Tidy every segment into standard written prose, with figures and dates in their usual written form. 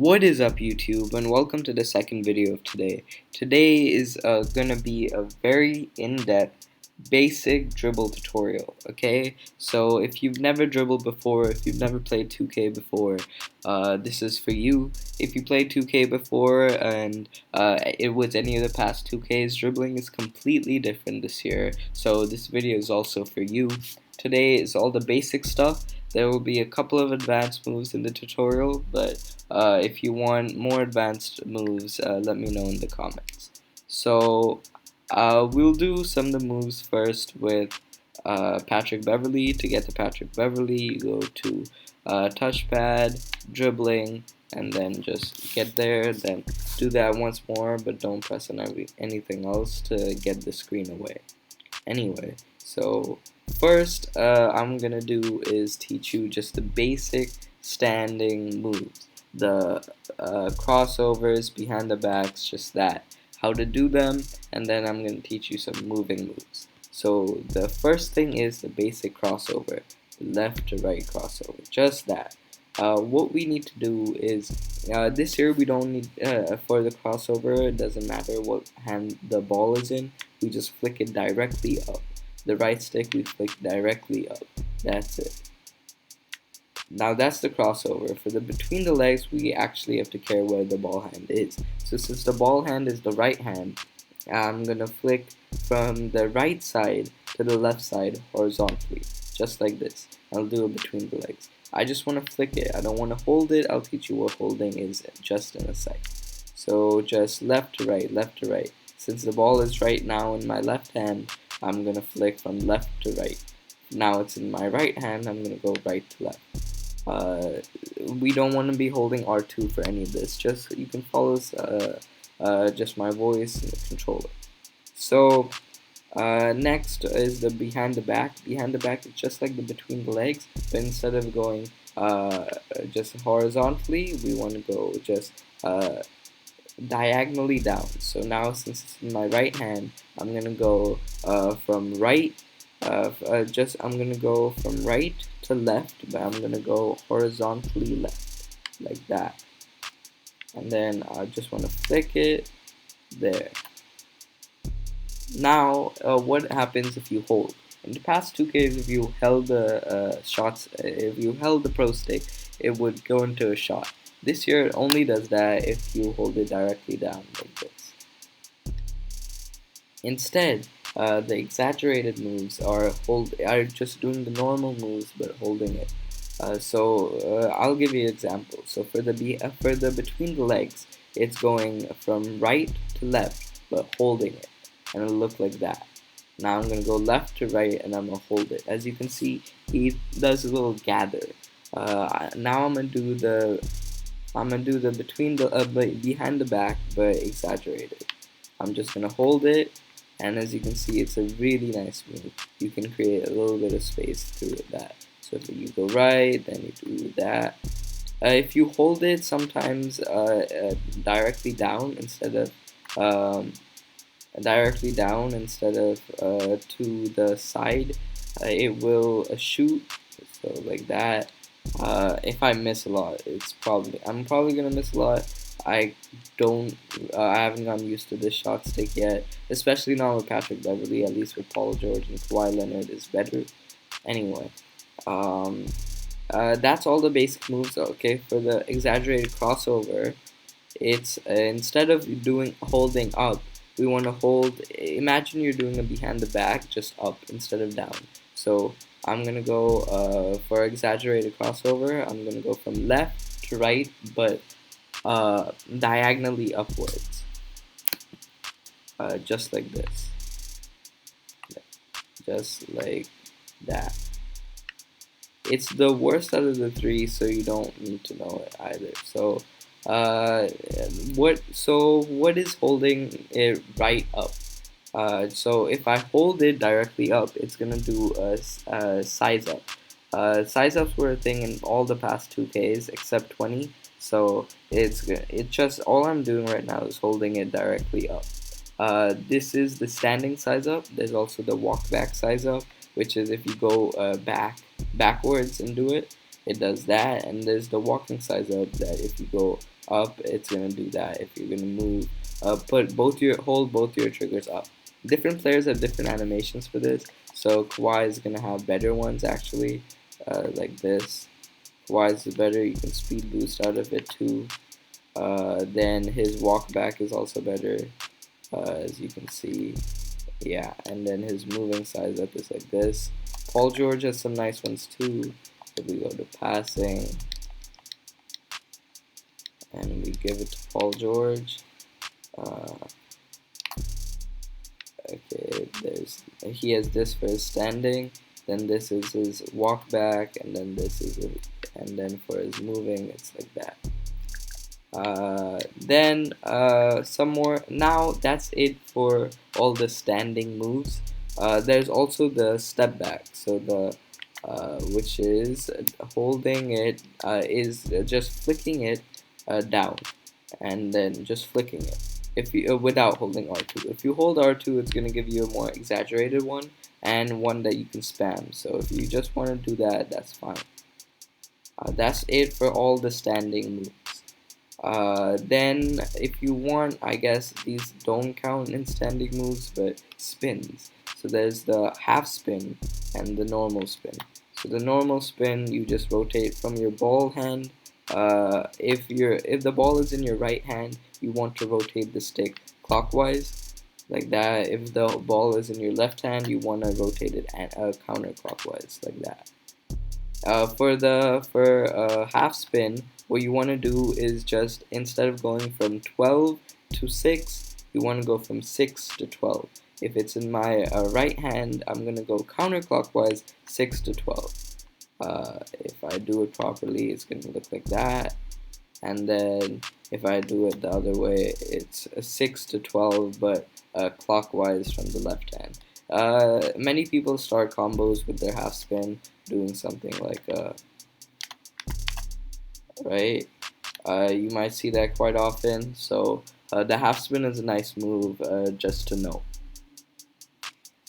What is up, YouTube, and welcome to the second video of today. Today is gonna be a very in-depth basic dribble tutorial, okay? So if you've never dribbled before, if you've never played 2K before, this is for you. If you played 2K before and it was any of the past 2Ks, dribbling is completely different this year, so this video is also for you. Today is all the basic stuff. There will be a couple of advanced moves in the tutorial, but if you want more advanced moves, let me know in the comments. So we'll do some of the moves first with Patrick Beverley. To get to Patrick Beverley, you go to touchpad, dribbling, and then just get there. Then do that once more, but don't press on anything else to get the screen away. Anyway, so first I'm gonna do is teach you just the basic standing moves, the crossovers, behind the backs, just that, how to do them, and then I'm gonna teach you some moving moves. So the first thing is the basic crossover, left to right crossover, just that. What we need to do is, this year we don't need, for the crossover, it doesn't matter what hand the ball is in, we just flick it directly up. The right stick we flick directly up. That's it. Now that's the crossover. For the between the legs, we actually have to care where the ball hand is. So since the ball hand is the right hand, I'm gonna flick from the right side to the left side horizontally, just like this. I'll do it between the legs. I just want to flick it. I don't want to hold it. I'll teach you what holding is just in a sec. So just left to right, left to right. Since the ball is right now in my left hand, I'm gonna flick from left to right. Now it's in my right hand, I'm gonna go right to left. We don't want to be holding R2 for any of this. Just you can follow just my voice and the controller. So next is the behind the back. Behind the back is just like the between the legs, but instead of going just horizontally, we want to go just diagonally down. So now since it's in my right hand, I'm gonna go from right, I'm gonna go from right to left, but I'm gonna go horizontally left, like that. And then I just want to flick it there. Now, what happens if you hold? In the past 2Ks, if you held the if you held the pro stick, it would go into a shot. This year, it only does that if you hold it directly down like this. Instead, the exaggerated moves are just doing the normal moves but holding it. I'll give you an example. So for the between the legs, it's going from right to left but holding it, and it'll look like that. Now I'm gonna go left to right and I'm gonna hold it. As you can see, he does a little gather. Now I'm gonna do the between the behind the back but exaggerated. I'm just gonna hold it, and as you can see, it's a really nice move. You can create a little bit of space through that. So if you go right, then you do that. If you hold it sometimes directly down instead of to the side, it will shoot. So like that. If I miss a lot, I'm probably gonna miss a lot. I haven't gotten used to this shot stick yet, especially not with Patrick Beverley. At least with Paul George and Kawhi Leonard is better. Anyway, that's all the basic moves. Okay, for the exaggerated crossover, it's instead of holding up, we want to hold. Imagine you're doing a behind the back, just up instead of down. So I'm gonna go for exaggerated crossover. I'm gonna go from left to right, but diagonally upwards, just like this, just like that. It's the worst out of the three, so you don't need to know it either. So what is holding it right up? So if I hold it directly up, it's gonna do a size up. Size ups were a thing in all the past 2Ks except 20. So it's just all I'm doing right now is holding it directly up. This is the standing size up. There's also the walk back size up, which is if you go backwards and do it, it does that. And there's the walking size up that if you go up, it's gonna do that. If you're gonna move, hold both your triggers up. Different players have different animations for this. So Kawhi is gonna have better ones actually, like this. Kawhi's is better. You can speed boost out of it too. Then his walk back is also better, as you can see. Yeah, and then his moving size up is like this. Paul George has some nice ones too. If we go to passing, and we give it to Paul George. Okay, he has this for his standing, then this is his walk back, and then this is and then for his moving, it's like that. Then some more. Now that's it for all the standing moves. There's also the step back. So the which is holding it, is just flicking it down, and then just flicking it. If you without holding R2. If you hold R2, it's gonna give you a more exaggerated one and one that you can spam. So if you just want to do that, that's fine. That's it for all the standing moves. Then if you want, I guess these don't count in standing moves, but spins. So there's the half spin and the normal spin. So the normal spin, you just rotate from your ball hand. If the ball is in your right hand, you want to rotate the stick clockwise, like that. If the ball is in your left hand, you want to rotate it counterclockwise, like that. For half spin, what you want to do is just, instead of going from 12 to 6, you want to go from 6 to 12. If it's in my right hand, I'm going to go counterclockwise 6 to 12. If I do it properly, it's going to look like that. And then if I do it the other way, it's 6 to 12, but clockwise from the left hand. Many people start combos with their half spin doing something like right. You might see that quite often. So the half spin is a nice move, just to know.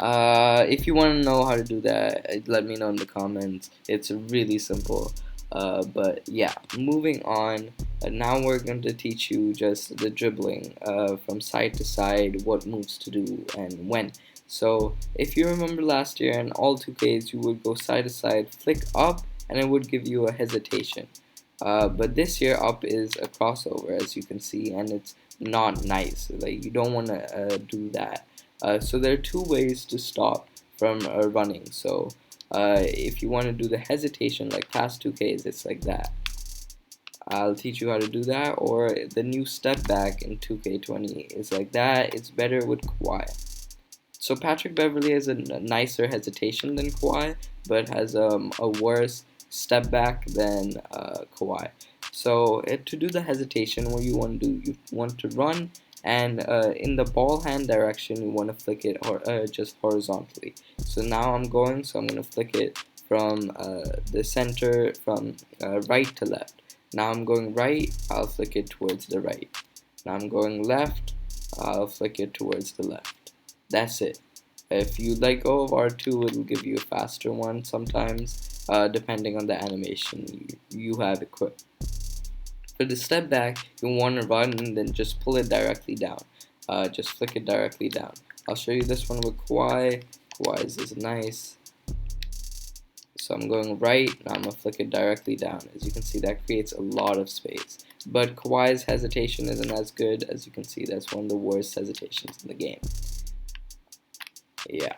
If you want to know how to do that, let me know in the comments. It's really simple. But yeah, moving on. Now we're going to teach you just the dribbling from side to side, what moves to do and when. So if you remember last year in all 2Ks, you would go side to side, flick up, and it would give you a hesitation. But this year up is a crossover, as you can see, and it's not nice. Like, you don't want to do that. So there are two ways to stop from running. So if you want to do the hesitation like past 2Ks, it's like that. I'll teach you how to do that. Or the new step back in 2K20 is like that. It's better with Kawhi. So Patrick Beverley has a nicer hesitation than Kawhi, but has a worse step back than Kawhi. So to do the hesitation, what you want to do, you want to run, and in the ball hand direction, you want to flick it just horizontally. So now I'm going to flick it from the center, from right to left. Now I'm going right, I'll flick it towards the right. Now I'm going left, I'll flick it towards the left. That's it. If you let go of R2, it will give you a faster one sometimes, depending on the animation you have equipped. For the step back, you want to run and then just pull it directly down. Just flick it directly down. I'll show you this one with Kawhi. Kawhi's is nice. So I'm going right, now I'm going to flick it directly down. As you can see, that creates a lot of space. But Kawhi's hesitation isn't as good. As you can see, that's one of the worst hesitations in the game. Yeah.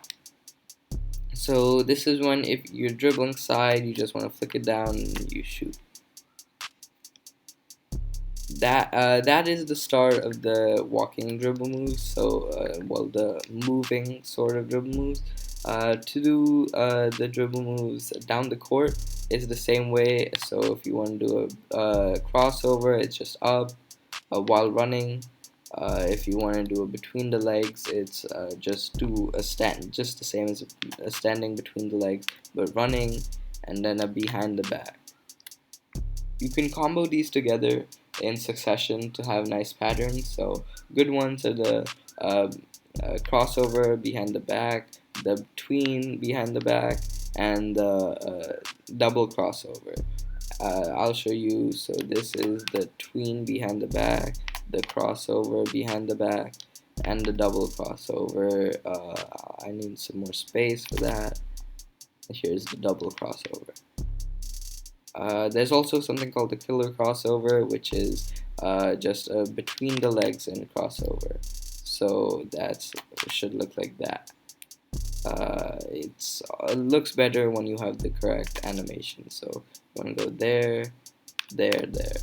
So this is when, if you're dribbling side, you just want to flick it down and you shoot. That is the start of the walking dribble moves. So the moving sort of dribble moves. To do the dribble moves down the court is the same way. So if you want to do a crossover, it's just up while running. If you want to do a between the legs, it's just do a stand, just the same as a standing between the legs, but running, and then a behind the back. You can combo these together in succession to have nice patterns. So good ones are the crossover behind the back, the between behind the back, and the double crossover. I'll show you. So this is the tween behind the back, the crossover behind the back, and the double crossover. I need some more space for that. Here's the double crossover. There's also something called the killer crossover, which is just a between the legs and crossover. So that should look like that. It looks better when you have the correct animation. So you want to go there, there, there.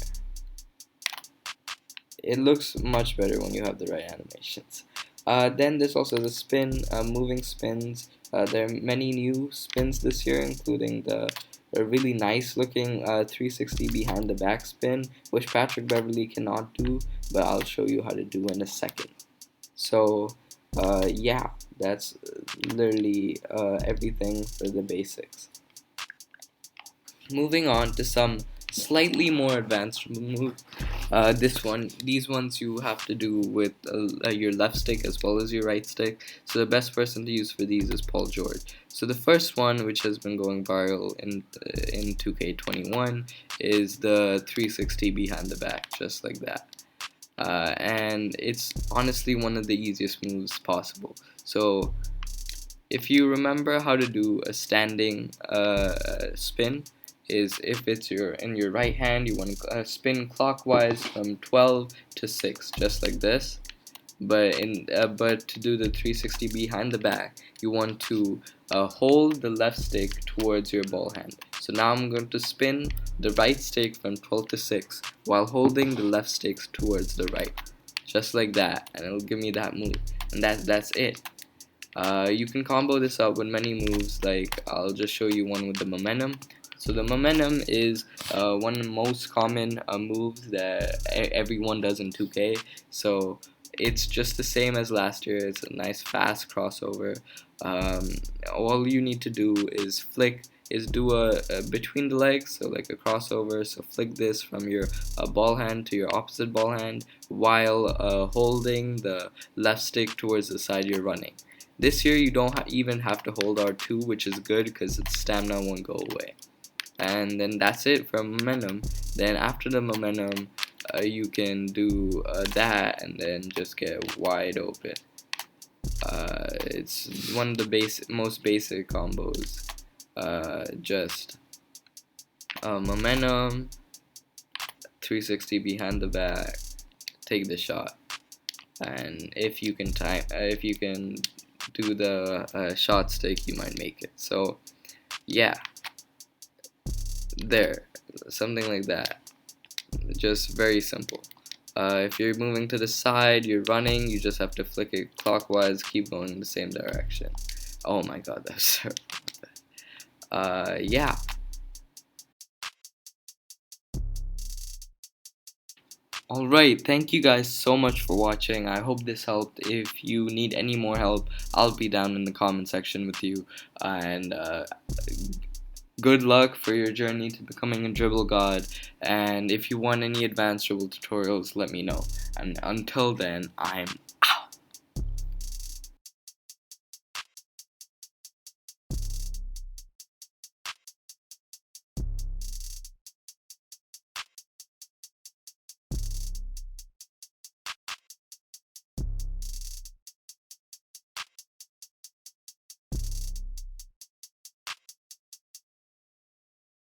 It looks much better when you have the right animations. Then there's also the spin, moving spins. There are many new spins this year, including the a really nice looking 360 behind the back spin, which Patrick Beverly cannot do, but I'll show you how to do in a second. So yeah, that's literally everything for the basics. Moving on to some slightly more advanced moves. These ones you have to do with your left stick as well as your right stick. So the best person to use for these is Paul George. So the first one, which has been going viral in 2K21, is the 360 behind the back, just like that. And it's honestly one of the easiest moves possible. So if you remember how to do a standing spin, is if it's in your right hand, you want to spin clockwise from 12 to 6, just like this. But to do the 360 behind the back, you want to hold the left stick towards your ball hand. So now I'm going to spin the right stick from 12 to 6 while holding the left stick towards the right, just like that, and it'll give me that move. And that's it. You can combo this up with many moves, like I'll just show you one with the momentum. So the momentum is one of the most common moves that everyone does in 2K. So it's just the same as last year. It's a nice fast crossover. All you need to do is do a between the legs, so like a crossover. So flick this from your ball hand to your opposite ball hand while holding the left stick towards the side you're running. This year you don't even have to hold R2, which is good because its stamina won't go away. And then that's it for momentum. Then after the momentum, you can do that and then just get wide open. It's one of the most basic combos. Just momentum, 360 behind the back, take the shot, and if you can do the shot stick, you might make it. So yeah, there, something like that. Just very simple. If you're moving to the side, you're running, you just have to flick it clockwise, keep going in the same direction. Oh my god, that's terrible. Yeah. Alright, thank you guys so much for watching. I hope this helped. If you need any more help, I'll be down in the comment section with you. And good luck for your journey to becoming a dribble god. And if you want any advanced dribble tutorials, let me know. And until then, I'm